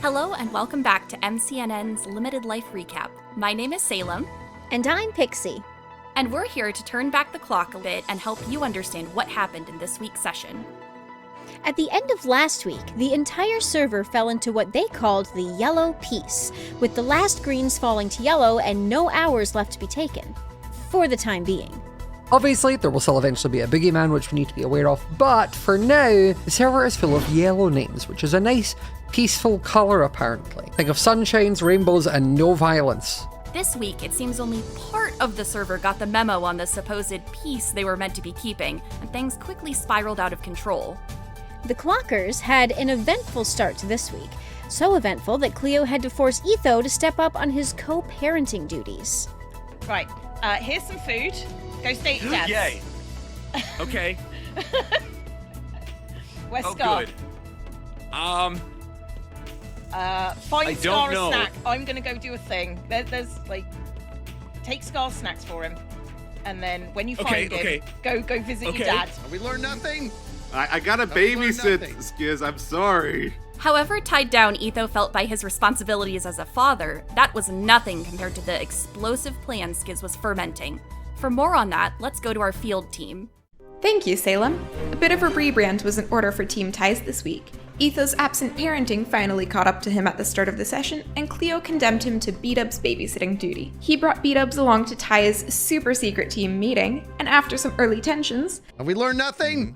Hello and welcome back to MCNN's Limited Life Recap. My name is Salem. And I'm Pixie. And we're here to turn back the clock a bit and help you understand what happened in this week's session. At the end of last week, the entire server fell into what they called the yellow piece, with the last greens falling to yellow and no hours left to be taken. For the time being. Obviously, there will still eventually be a boogeyman which we need to be aware of, but for now, the server is full of yellow names, which is a nice, peaceful colour apparently. Think of sunshines, rainbows, and no violence. This week, it seems only part of the server got the memo on the supposed peace they were meant to be keeping, and things quickly spiraled out of control. The Clockers had an eventful start to this week, so eventful that Cleo had to force Etho to step up on his co-parenting duties. Right, here's some food. Go stay at Dad's. Yay. Okay. Where's Oh, Scar? good. Find I Scar don't know. a snack. I'm gonna go do a thing. There's like, take Scar snacks for him, and then when you find him, go visit your dad. We learned nothing. I gotta babysit, Skiz. I'm sorry. However tied down Etho felt by his responsibilities as a father, that was nothing compared to the explosive plan Skiz was fermenting. For more on that, let's go to our field team. Thank you, Salem. A bit of a rebrand was in order for Team Ties this week. Etho's absent parenting finally caught up to him at the start of the session, and Cleo condemned him to B-Dub's babysitting duty. He brought B-Dubs along to Ty's super secret team meeting, and after some early tensions... Have we learned nothing?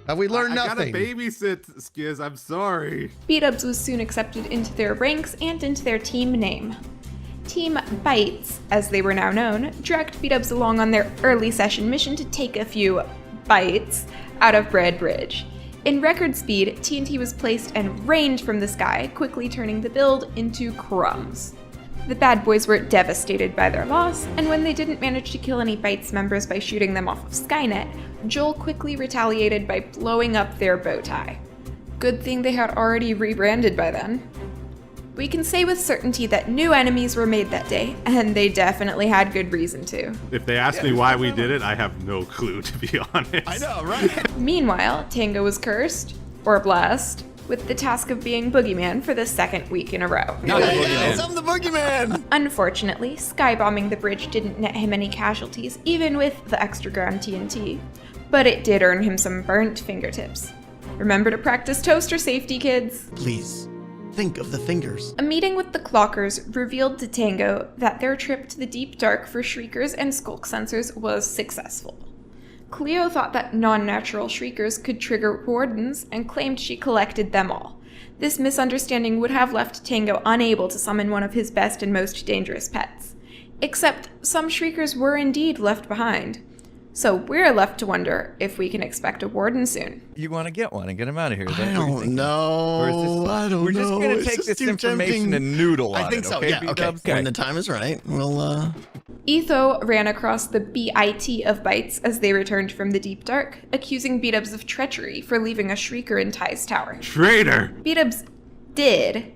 Have we learned nothing? I gotta babysit, Skiz. I'm sorry. B-Dubs was soon accepted into their ranks and into their team name. Team Bites, as they were now known, dragged B-Dubs along on their early session mission to take a few bites out of Bread Bridge. In record speed, TNT was placed and rained from the sky, quickly turning the build into crumbs. The bad boys were devastated by their loss, and when they didn't manage to kill any Bites members by shooting them off of Skynet, Joel quickly retaliated by blowing up their bow tie. Good thing they had already rebranded by then. We can say with certainty that new enemies were made that day, and they definitely had good reason to. If they ask me why we did it, I have no clue, to be honest. I know, right? Meanwhile, Tango was cursed, or blessed, with the task of being Boogeyman for the second week in a row. Yes, I'm the boogeyman! Unfortunately, skybombing the bridge didn't net him any casualties, even with the extra ground TNT, but it did earn him some burnt fingertips. Remember to practice toaster safety, kids! Please. Think of the fingers. A meeting with the Clockers revealed to Tango that their trip to the deep dark for Shriekers and Skulk sensors was successful. Cleo thought that non-natural Shriekers could trigger Wardens and claimed she collected them all. This misunderstanding would have left Tango unable to summon one of his best and most dangerous pets. Except some Shriekers were indeed left behind. So we're left to wonder if we can expect a Warden soon. You want to get one and get him out of here. I don't know. We're just going to take this information and noodle on it. I think so, okay, yeah, okay. When the time is right, we'll, Etho ran across the BIT of Bites as they returned from the Deep Dark, accusing B-Dubs of treachery for leaving a Shrieker in Ty's tower. Traitor! B-Dubs did,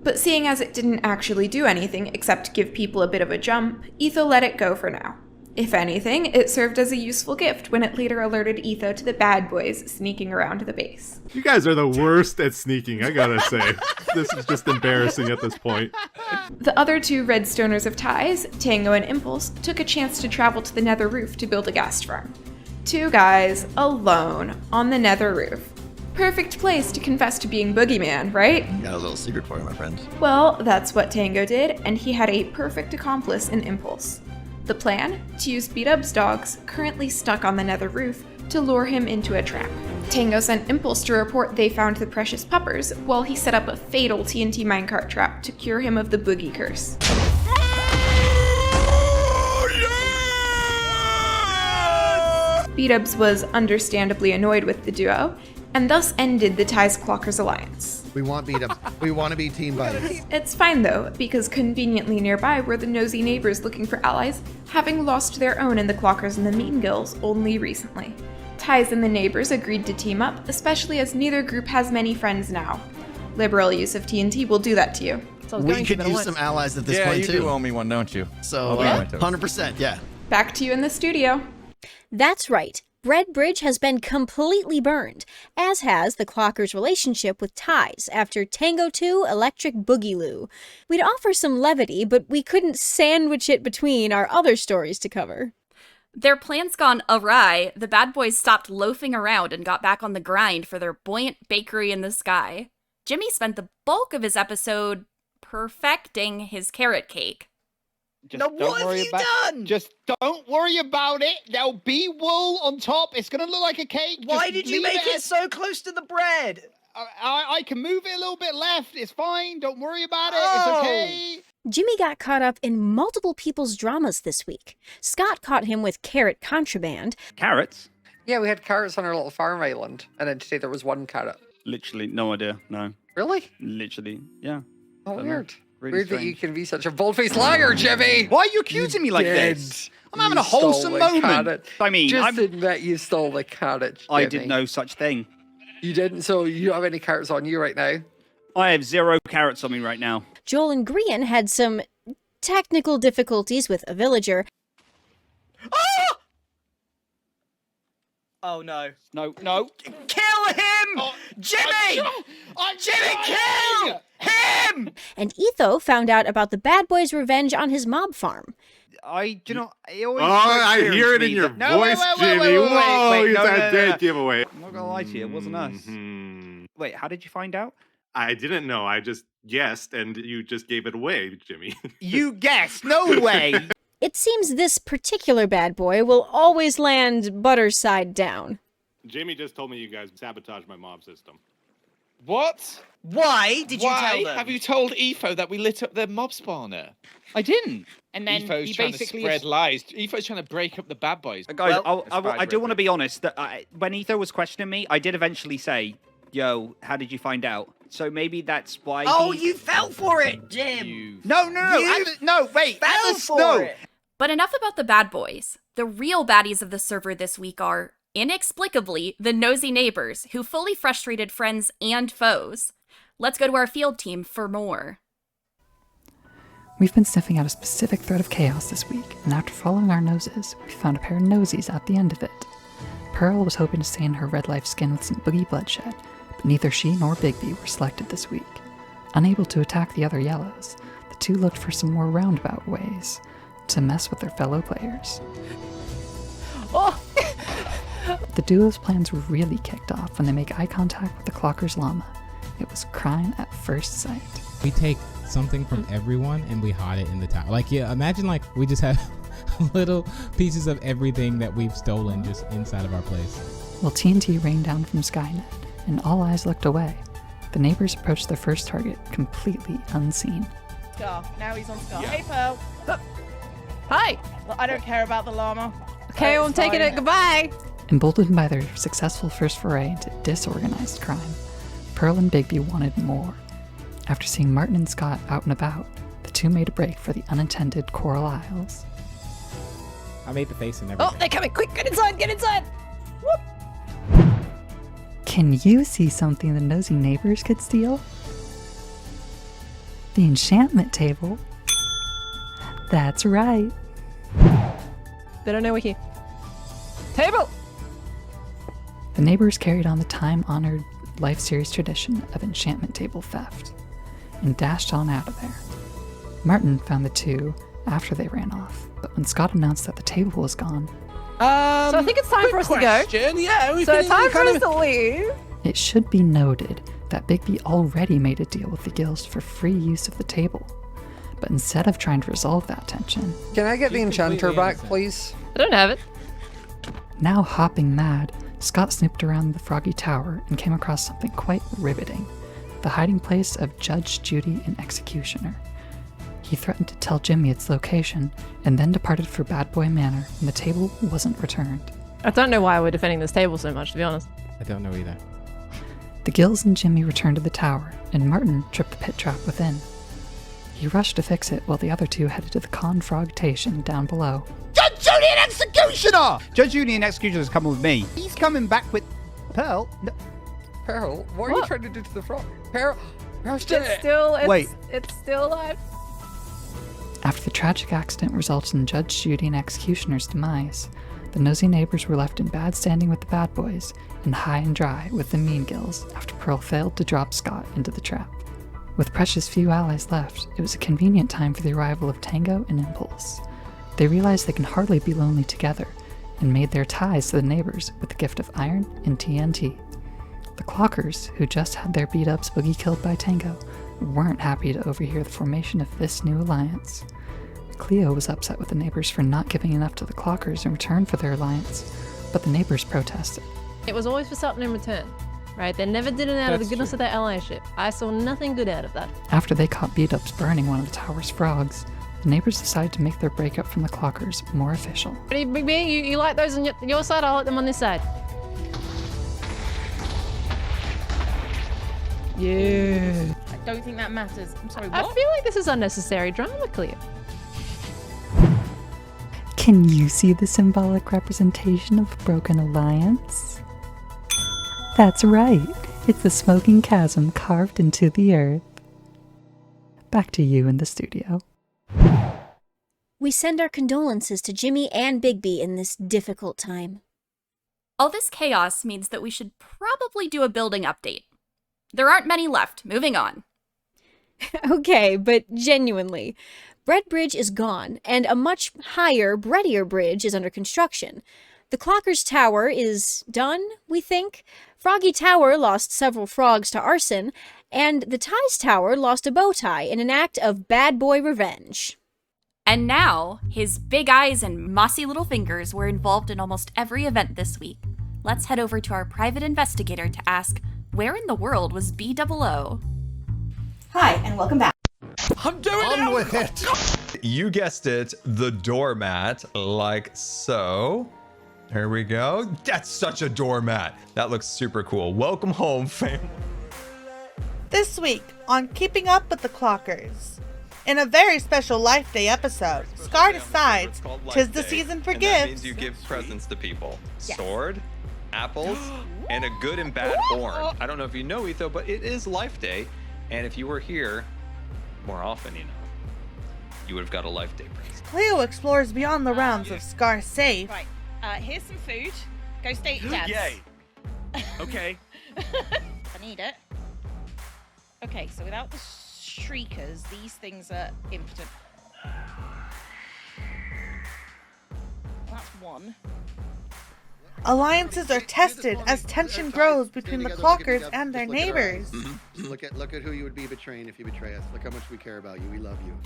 but seeing as it didn't actually do anything except give people a bit of a jump, Etho let it go for now. If anything, it served as a useful gift when it later alerted Etho to the bad boys sneaking around the base. You guys are the worst at sneaking, I gotta say. This is just embarrassing at this point. The other two red stoners of Ties, Tango and Impulse, took a chance to travel to the Nether roof to build a ghast farm. Two guys, alone, on the Nether roof. Perfect place to confess to being Boogeyman, right? got a little secret for you, my friend. Well, that's what Tango did, and he had a perfect accomplice in Impulse. The plan? To use B-Dub's dogs, currently stuck on the Nether roof, to lure him into a trap. Tango sent Impulse to report they found the precious puppers, while he set up a fatal TNT minecart trap to cure him of the Boogie curse. B-Dubs was understandably annoyed with the duo, and thus ended the Ties Clockers alliance. We want B-Dubs. We want to be Team Buddies. It's fine though, because conveniently nearby were the nosy neighbors looking for allies, having lost their own in the Clockers and the Mean Gills only recently. Ties and the neighbors agreed to team up, especially as neither group has many friends now. Liberal use of TNT will do that to you. We could use some allies at this point too. Yeah, you do owe me one, don't you? So, Okay. 100%, yeah. Back to you in the studio. That's right. Bread Bridge has been completely burned, as has the Clocker's relationship with Ties after Tango 2 Electric Boogaloo. We'd offer some levity, but we couldn't sandwich it between our other stories to cover. Their plans gone awry, the bad boys stopped loafing around and got back on the grind for their buoyant bakery in the sky. Jimmy spent the bulk of his episode perfecting his carrot cake. Now what have you done? Just don't worry about it. There'll be wool on top. It's going to look like a cake. Why did you make it so close to the bread? I can move it a little bit left. It's fine. Don't worry about it. It's okay. Jimmy got caught up in multiple people's dramas this week. Scott caught him with carrot contraband. Carrots? Yeah, we had carrots on our little farm island, and then today there was one carrot. Literally, no idea. No. Really? Literally, yeah. Oh, weird. Really weird strange. that you can be such a bold-faced liar, Jimmy! Why are you accusing me like this? I'm having a wholesome moment. Carrot. I mean, just admit you stole the carrot, Jimmy. I did no such thing. You didn't? So you don't have any carrots on you right now? I have 0 carrots on me right now. Joel and Grian had some technical difficulties with a villager. Ah! Oh no. No. Kill him! Jimmy! Jimmy, kill him! And Etho found out about the bad boy's revenge on his mob farm. I hear it in your voice, Jimmy. Whoa, it's that dead giveaway. I'm not gonna lie to you, it wasn't us. Wait, how did you find out? I didn't know. I just guessed, and you just gave it away, Jimmy. You guessed? No way! It seems this particular bad boy will always land butter side down. Jamie just told me you guys sabotaged my mob system. What? Why did you tell them? Have you told Etho that we lit up their mob spawner? I didn't. And then Etho's he trying basically to spread lies. Etho's trying to break up the bad boys. Guys, I do want to be honest. That when Etho was questioning me, I did eventually say, "Yo, how did you find out?" So maybe that's why. Oh, you fell for it, Jim. No, wait. Fell for it. But enough about the bad boys. The real baddies of the server this week are, inexplicably, the nosy neighbors who fully frustrated friends and foes. Let's go to our field team for more. We've been sniffing out a specific thread of chaos this week, and after following our noses, we found a pair of nosies at the end of it. Pearl was hoping to stain her red life skin with some boogie bloodshed, but neither she nor Bigby were selected this week. Unable to attack the other yellows, the two looked for some more roundabout ways to mess with their fellow players. Oh! The duo's plans were really kicked off when they make eye contact with the Clocker's llama. It was crime at first sight. We take something from everyone and we hide it in the tower. Like, yeah, imagine like we just have little pieces of everything that we've stolen just inside of our place. While TNT rained down from Skynet and all eyes looked away, the neighbors approached their first target completely unseen. Scar. Now he's on Scar. Yeah. Hey, Pearl. Hi. Well, I don't care about the llama. Okay, I'm taking it. Goodbye. Emboldened by their successful first foray into disorganized crime, Pearl and Bigby wanted more. After seeing Martin and Scott out and about, the two made a break for the unattended Coral Isles. I made the face and everything. Oh, they're coming. Quick, get inside. Get inside. Whoop. Can you see something the nosy neighbors could steal? The enchantment table. That's right. They don't know we're here. Table. The neighbors carried on the time-honored Life Series tradition of enchantment table theft and dashed on out of there. Martin found the two after they ran off, but when Scott announced that the table was gone, So I think it's time for us to go. Yeah, So it's time for us to leave. it should be noted that Bigby already made a deal with the guilds for free use of the table. But instead of trying to resolve that tension, Can I get the enchanter back, please? I don't have it. now hopping mad, Scott snooped around the Froggy Tower and came across something quite riveting, the hiding place of Judge, Judy, and Executioner. He threatened to tell Jimmy its location, and then departed for Bad Boy Manor when the table wasn't returned. I don't know why we're defending this table so much, to be honest. I don't know either. The Gills and Jimmy returned to the tower, and Martin tripped the pit trap within. He rushed to fix it while the other two headed to the Confrogtation down below. Judge Judy and Executioner! Judge Judy and Executioner's coming with me. He's coming back with Pearl. No. Pearl, what are you trying to do to the frog? Pearl, It's still alive. After the tragic accident resulted in Judge Judy and Executioner's demise, The nosy neighbors were left in bad standing with the bad boys, and high and dry with the mean gills after Pearl failed to drop Scott into the trap. With precious few allies left, it was a convenient time for the arrival of Tango and Impulse. They realized they can hardly be lonely together, and made their ties to the neighbors with the gift of iron and TNT. The Clockers, who just had their beat-ups boogie killed by Tango, weren't happy to overhear the formation of this new alliance. Cleo was upset with the neighbors for not giving enough to the Clockers in return for their alliance, but the neighbors protested. It was always for something in return, right? They never did it out of the goodness of their allyship. I saw nothing good out of that. After they caught beat-ups burning one of the tower's frogs, the neighbors decided to make their breakup from the Clockers more official. Ready, Big B? You like those on your side? I'll like them on this side. Yeah. I don't think that matters. I'm sorry, what? I feel like this is unnecessary drama, Cleo. Can you see the symbolic representation of a broken alliance? That's right. It's the smoking chasm carved into the earth. Back to you in the studio. We send our condolences to Jimmy and Bigby in this difficult time. All this chaos means that we should probably do a building update. There aren't many left. Moving on. Okay, but genuinely, Bread Bridge is gone, and a much higher, breadier bridge is under construction. The Clocker's Tower is done, we think. Froggy Tower lost several frogs to arson, and the Ties Tower lost a bow tie in an act of bad boy revenge. And now, his big eyes and mossy little fingers were involved in almost every event this week. Let's head over to our private investigator to ask, where in the world was B00? Hi, and welcome back. I'm doing it! On with it! You guessed it, the doormat, like so. Here we go. That's such a doormat. That looks super cool. Welcome home, fam. This week on Keeping Up with the Clockers. In a very special Life Day episode, Scar decides 'tis the season for and gifts. That means you give presents to people. Yes. Sword, apples, and a good and bad horn. I don't know if you know, Etho, but it is Life Day. And if you were here more often, you know, you would have got a Life Day present. Cleo explores beyond the realms of Scar's safe. Right, here's some food. Go stay at Dad's. Yay. Okay. I need it. Okay, so without the shriekers, these things are impotent. That's one. Alliances are tested as tension grows between the Clockers and their neighbors. Look at who you would be betraying if you betray us. Look how much we care about you. We love you.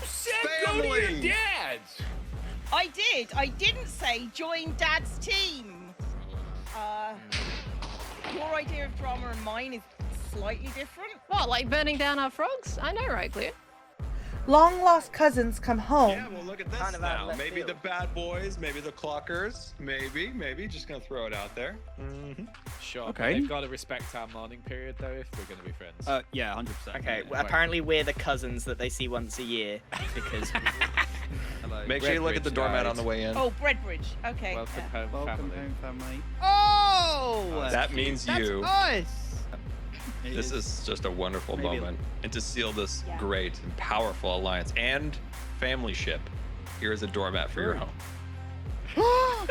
Go to your dad's. I did. I didn't say join Dad's team. Your idea of drama and mine is slightly different. What, like burning down our frogs? I know, right, Cleo? Long-lost cousins come home. Yeah, well, look at this now. Maybe the bad boys, maybe the Clockers, maybe. Just gonna throw it out there. Sure. Okay. They've got to respect our mourning period, though, if we're going to be friends. Yeah, 100%. Okay, well, apparently we're the cousins that they see once a year because. Make sure you look at the doormat on the way in. Oh, Breadbridge. Okay. Welcome home, Welcome family. home, family. Oh! That means That's you. us! This is just a wonderful moment. And to seal this great and powerful alliance and family ship, here is a doormat for your home. I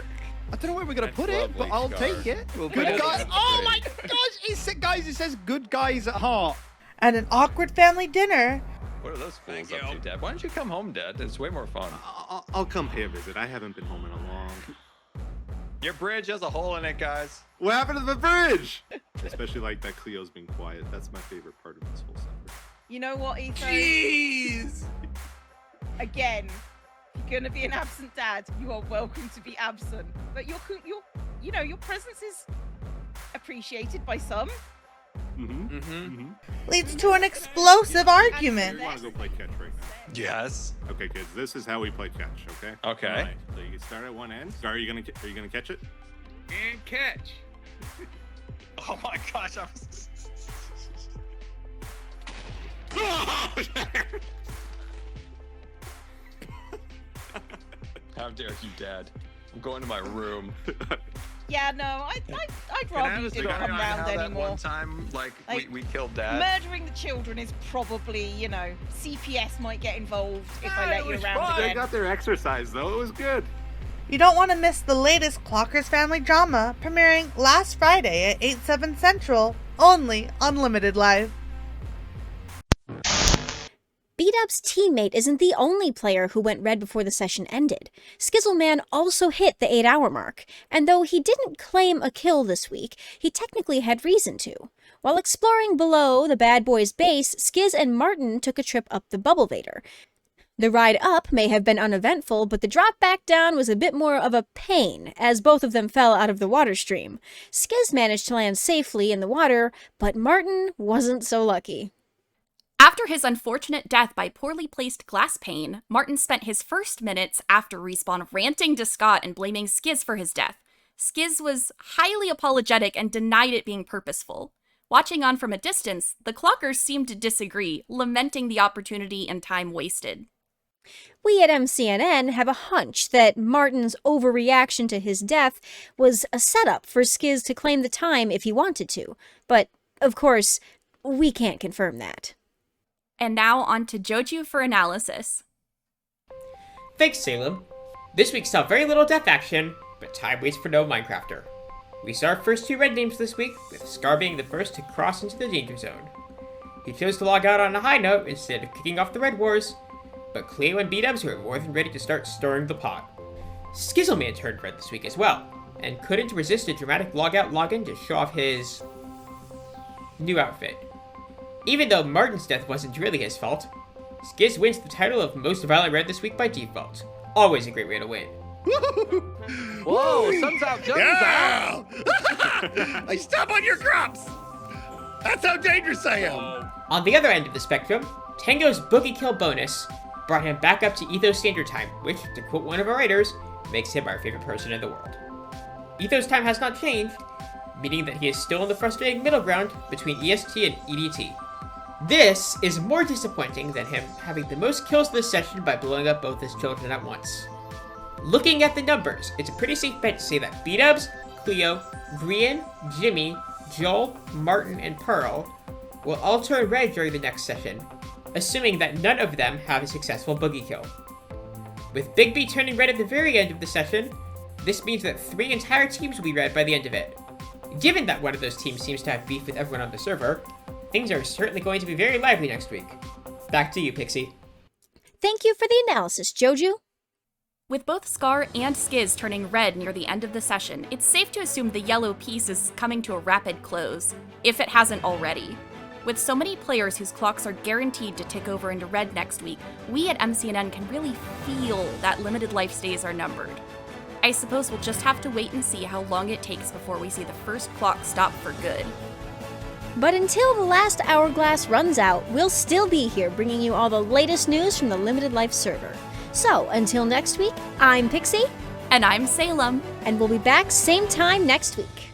don't know where we're going to put it, but I'll take it. Good guys. Oh my gosh, guys, it says good guys at heart. At an awkward family dinner. What are those fools up to, Dad? Why don't you come home, Dad? It's way more fun. I'll come pay a visit. I haven't been home in a long. Your bridge has a hole in it, guys. What happened to the bridge? Especially like that Cleo's been quiet. That's my favorite part of this whole segment. You know what, Etho? Jeez! Again, if you're gonna be an absent dad, you are welcome to be absent. But your presence is appreciated by some. Leads to an explosive argument. You want to go play catch right now? Yes. Okay, kids. This is how we play catch. Okay. Okay. All right, so you can start at one end. Scar, are you gonna catch it? And catch. Oh my gosh! I was... How dare you, Dad? I'm going to my room. Yeah, no, I'd rather you didn't come round anymore. One time, like we killed Dad. Murdering the children is probably, CPS might get involved if I let you around again. They got their exercise though. It was good. You don't want to miss the latest Clockers family drama premiering last Friday at 8/7 Central, only on Limited Live. B-Dub's teammate isn't the only player who went red before the session ended. Skizzleman also hit the 8-hour mark, and though he didn't claim a kill this week, he technically had reason to. While exploring below the bad boys' base, Skizz and Martin took a trip up the Bubble Vader. The ride up may have been uneventful, but the drop back down was a bit more of a pain, as both of them fell out of the water stream. Skizz managed to land safely in the water, but Martin wasn't so lucky. After his unfortunate death by poorly placed glass pane, Martin spent his first minutes after respawn ranting to Scott and blaming Skizz for his death. Skizz was highly apologetic and denied it being purposeful. Watching on from a distance, the Clockers seemed to disagree, lamenting the opportunity and time wasted. We at MCNN have a hunch that Martin's overreaction to his death was a setup for Skizz to claim the time if he wanted to, but, of course, we can't confirm that. And now on to Joju for analysis. Thanks, Salem. This week saw very little death action, but time waits for no Minecrafter. We saw our first 2 red names this week, with Scar being the first to cross into the danger zone. He chose to log out on a high note instead of kicking off the Red Wars, but Cleo and B-Dubs were more than ready to start stirring the pot. Skizzleman turned red this week as well, and couldn't resist a dramatic logout login to show off his new outfit. Even though Martin's death wasn't really his fault, Skizz wins the title of Most Violent Red this week by default. Always a great way to win. Whoa, sun's out, guns out! I step on your crops! That's how dangerous I am! On the other end of the spectrum, Tango's boogie kill bonus brought him back up to Etho's standard time, which, to quote one of our writers, makes him our favorite person in the world. Etho's time has not changed, meaning that he is still in the frustrating middle ground between EST and EDT. This is more disappointing than him having the most kills this session by blowing up both his children at once. Looking at the numbers, it's a pretty safe bet to say that B-Dubs, Cleo, Grian, Jimmy, Joel, Martin, and Pearl will all turn red during the next session, assuming that none of them have a successful boogie kill. With Big B turning red at the very end of the session, this means that 3 entire teams will be red by the end of it. Given that one of those teams seems to have beef with everyone on the server, things are certainly going to be very lively next week. Back to you, Pixie. Thank you for the analysis, Joju. With both Scar and Skizz turning red near the end of the session, it's safe to assume the yellow piece is coming to a rapid close, if it hasn't already. With so many players whose clocks are guaranteed to tick over into red next week, we at MCNN can really feel that limited life stays are numbered. I suppose we'll just have to wait and see how long it takes before we see the first clock stop for good. But until the last hourglass runs out, we'll still be here bringing you all the latest news from the Limited Life server. So, until next week, I'm Pixie. And I'm Salem. And we'll be back same time next week.